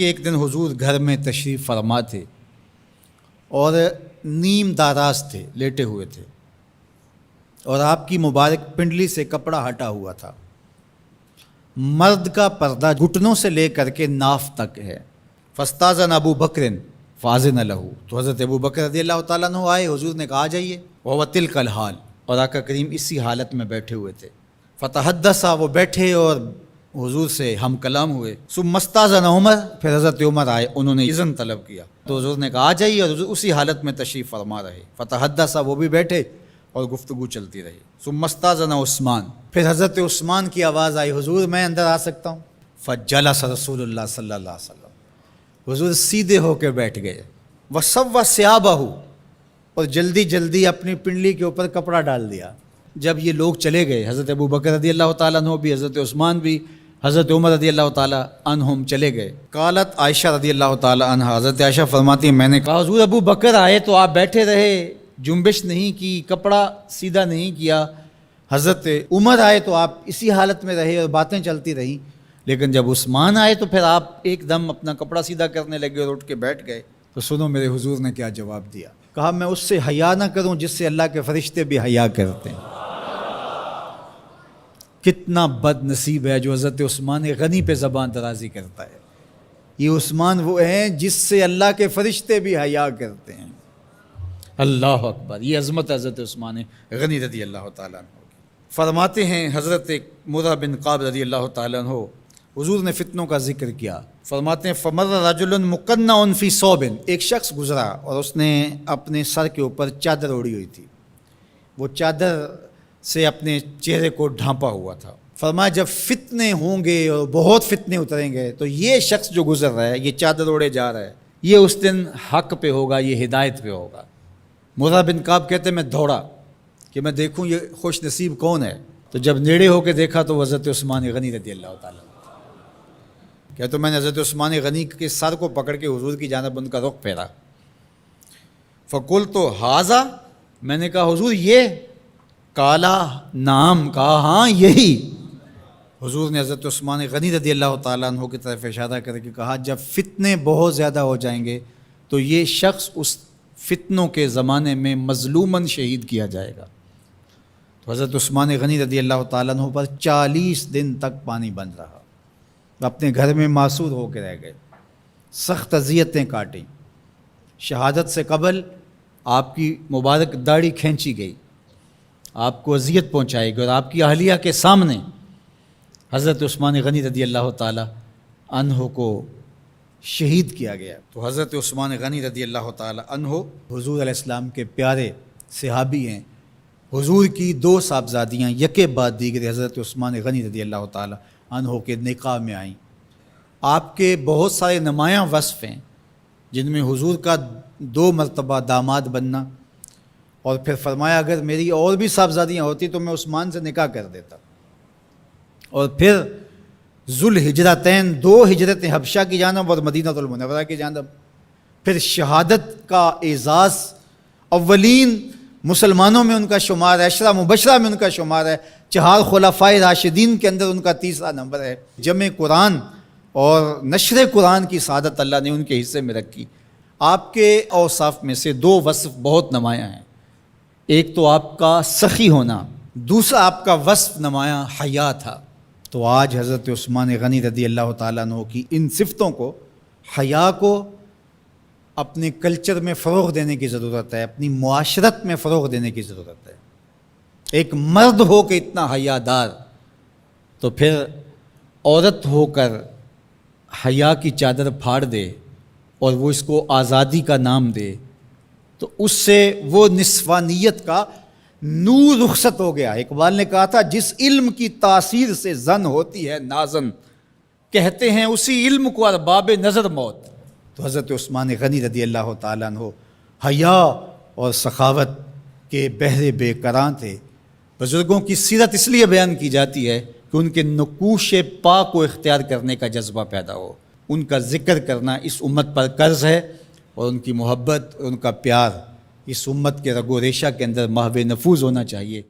کہ ایک دن حضور گھر میں تشریف فرما تھے اور نیم داراز تھے، لیٹے ہوئے تھے، اور آپ کی مبارک پنڈلی سے کپڑا ہٹا ہوا تھا۔ مرد کا پردہ گھٹنوں سے لے کر کے ناف تک ہے۔ فاستاذن ابو بکر فاذن لہ، تو حضرت ابو بکر رضی اللہ تعالیٰ عنہ آئے، حضور نے کہا آ جائیے۔ وہو تلک الحال، اور آقا کریم اسی حالت میں بیٹھے ہوئے تھے۔ فتحدث، وہ بیٹھے اور حضور سے ہم کلام ہوئے۔ ثم استاذن عمر، پھر حضرت عمر آئے، انہوں نے اذن طلب کیا تو حضور نے کہا آ جائیے، اور حضور اسی حالت میں تشریف فرما رہے۔ فتحدث، وہ بھی بیٹھے اور گفتگو چلتی رہی۔ ثم استاذن عثمان، پھر حضرت عثمان کی آواز آئی، حضور میں اندر آ سکتا ہوں؟ فجلس رسول اللہ صلی اللہ علیہ وسلم، حضور سیدھے ہو کے بیٹھ گئے۔ وسوى ثيابه، اور جلدی جلدی اپنی پنڈلی کے اوپر کپڑا ڈال دیا۔ جب یہ لوگ چلے گئے، حضرت ابو بکر رضی اللہ تعالیٰ عنہ بھی، حضرت عثمان بھی، حضرت عمر رضی اللہ تعالیٰ عنہم چلے گئے۔ قالت عائشہ رضی اللہ تعالیٰ عنہ، حضرت عائشہ فرماتی ہیں میں نے کہا حضور ابو بکر آئے تو آپ بیٹھے رہے، جنبش نہیں کی، کپڑا سیدھا نہیں کیا۔ حضرت عمر آئے تو آپ اسی حالت میں رہے اور باتیں چلتی رہیں، لیکن جب عثمان آئے تو پھر آپ ایک دم اپنا کپڑا سیدھا کرنے لگے اور اٹھ کے بیٹھ گئے۔ تو سنو میرے حضور نے کیا جواب دیا۔ کہا میں اس سے حیا نہ کروں جس سے اللہ کے فرشتے بھی حیا کرتے ہیں۔ کتنا بد نصیب ہے جو حضرت عثمان غنی پہ زبان درازی کرتا ہے۔ یہ عثمان وہ ہیں جس سے اللہ کے فرشتے بھی حیا کرتے ہیں۔ اللہ اکبر، یہ عظمت حضرت عثمان غنی رضی اللہ تعالیٰ عنہ۔ فرماتے ہیں حضرت مرہ بن قاب رضی اللہ تعالیٰ عنہ، حضور نے فتنوں کا ذکر کیا، فرماتے ہیں فمر رجل مقنع فی ثوب، ایک شخص گزرا اور اس نے اپنے سر کے اوپر چادر اوڑھی ہوئی تھی، وہ چادر سے اپنے چہرے کو ڈھانپا ہوا تھا۔ فرمایا جب فتنے ہوں گے اور بہت فتنے اتریں گے تو یہ شخص جو گزر رہا ہے، یہ چادر اوڑھے جا رہا ہے، یہ اس دن حق پہ ہوگا، یہ ہدایت پہ ہوگا۔ مرہ بن کعب کہتے ہیں میں دوڑا کہ میں دیکھوں یہ خوش نصیب کون ہے، تو جب نیڑے ہو کے دیکھا تو حضرت عثمان غنی رضی اللہ تعالیٰ، کیا تو میں نے حضرت عثمان غنی کے سر کو پکڑ کے حضور کی جانب ان کا رخ پھیرا۔ فقلت ھذا، میں نے کہا حضور یہ؟ کالا نام، کہا ہاں یہی۔ حضور نے حضرت عثمان غنی رضی اللہ تعالیٰ عنہ کی طرف اشارہ کر کے کہا جب فتنے بہت زیادہ ہو جائیں گے تو یہ شخص اس فتنوں کے زمانے میں مظلوماً شہید کیا جائے گا۔ تو حضرت عثمان غنی رضی اللہ تعالیٰ عنہ پر 40 دن تک پانی بند رہا، اپنے گھر میں معصور ہو کے رہ گئے، سخت اذیتیں کاٹیں۔ شہادت سے قبل آپ کی مبارک داڑھی کھینچی گئی، آپ کو اذیت پہنچائی گئی، اور آپ کی اہلیہ کے سامنے حضرت عثمان غنی رضی اللہ تعالیٰ عنہ کو شہید کیا گیا۔ تو حضرت عثمان غنی رضی اللہ تعالیٰ عنہ حضور علیہ السلام کے پیارے صحابی ہیں۔ حضور کی 2 صاحبزادیاں یکے بعد دیگر حضرت عثمان غنی رضی اللہ تعالیٰ عنہ کے نکاح میں آئیں۔ آپ کے بہت سارے نمایاں وصف ہیں جن میں حضور کا 2 مرتبہ داماد بننا، اور پھر فرمایا اگر میری اور بھی صاحبزادیاں ہوتی تو میں عثمان سے نکاح کر دیتا، اور پھر ذوالہجرتین 2 ہجرتیں حبشہ کی جانب اور مدینہ المنورہ کی جانب، پھر شہادت کا اعزاز، اولین مسلمانوں میں ان کا شمار ہے، 10 مبشرہ میں ان کا شمار ہے، 4 خلفائے راشدین کے اندر ان کا 3را نمبر ہے۔ جمع قرآن اور نشر قرآن کی سعادت اللہ نے ان کے حصے میں رکھی۔ آپ کے اوصاف میں سے 2 وصف بہت نمایاں ہیں، ایک تو آپ کا سخی ہونا، دوسرا آپ کا وصف نمایاں حیا تھا۔ تو آج حضرت عثمان غنی رضی اللہ تعالیٰ عنہ کی ان صفتوں کو، حیا کو اپنے کلچر میں فروغ دینے کی ضرورت ہے، اپنی معاشرت میں فروغ دینے کی ضرورت ہے۔ ایک مرد ہو کے اتنا حیا دار، تو پھر عورت ہو کر حیا کی چادر پھاڑ دے اور وہ اس کو آزادی کا نام دے، تو اس سے وہ نسوانیت کا نور رخصت ہو گیا۔ اقبال نے کہا تھا جس علم کی تاثیر سے زن ہوتی ہے نازن، کہتے ہیں اسی علم کو ارباب نظر موت۔ تو حضرت عثمان غنی رضی اللہ تعالیٰ عنہ حیا اور سخاوت کے بحر بے کراں تھے۔ بزرگوں کی سیرت اس لیے بیان کی جاتی ہے کہ ان کے نقوش پا کو اختیار کرنے کا جذبہ پیدا ہو۔ ان کا ذکر کرنا اس امت پر قرض ہے، اور ان کی محبت اور ان کا پیار اس امت کے رگ و ریشہ کے اندر محو نفوذ ہونا چاہیے۔